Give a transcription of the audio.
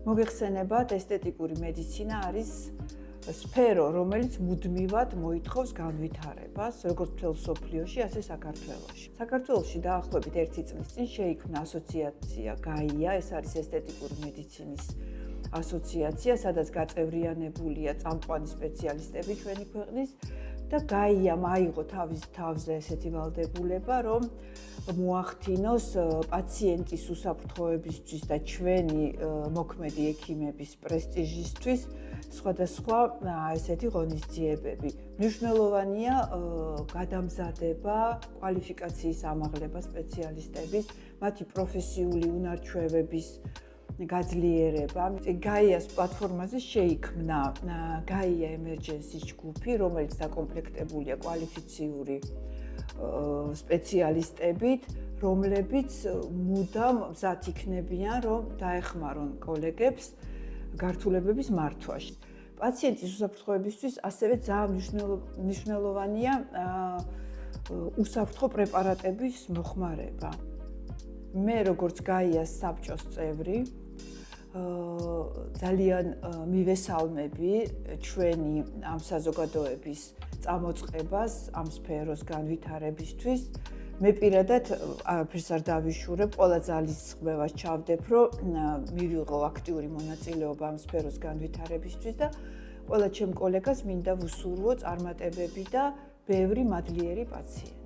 მოგეხსენებათ, ესთეტიკური მედიცინა არის სფერო, რომელიც მუდმივად მოითხოვს განვითარებას, როგორც მთელ მსოფლიოში, ასე საქართველოში. საქართველოში დაახლოებით 1 წლის წინ შეიქმნა ასოციაცია გაია, ეს არის ესთეტიკური მედიცინის ასოციაცია, სადაც გაწევრიანებულია წამყვანი სპეციალისტები ჩვენი ქვეყნის და გაიამ აიღო თავის თავზე ესეთი ვალდებულება, რომ მოახდინოს პაციენტის უსაფრთხოებისთვის და ჩვენი მოქმედი ექიმების პრესტიჟისთვის სხვადასხვა ესეთი ღონისძიებები. მნიშვნელოვანია გადამზადება, კვალიფიკაციის ამაღლება სპეციალისტების, მათი პროფესიული უნარჩვევების გაძლიერება. გაიას პლატფორმაზე შეიქმნა გაია emergency ჯგუფი, რომელიც დაკომპლექტებულია კვალიფიციური სპეციალისტებით, რომლებიც მუდამ მზად იქნებიან, რომ დაეხმარონ კოლეგებს გართულებების მართვაში. პაციენტის უსაფრთხოებისთვის ასევე ძალიან მნიშვნელოვანია უსაფრთხო პრეპარატების მოხმარება. მე როგორც გაიას საბჭოს წევრი ძალიან მივესალმები ჩვენი ამ საზოგადოების წამოწყებას ამ სფეროს განვითარებისთვის. მე პირადად არაფერს არ დავიშურებ, ყველა ძალისხმევას ჩავდებ, რომ მივიღო აქტიური მონაწილეობა ამ სფეროს განვითარებისთვის და ყველა ჩემ კოლეგას მინდა ვუსურვო წარმატებები და ბევრი მადლიერი პაციენტი.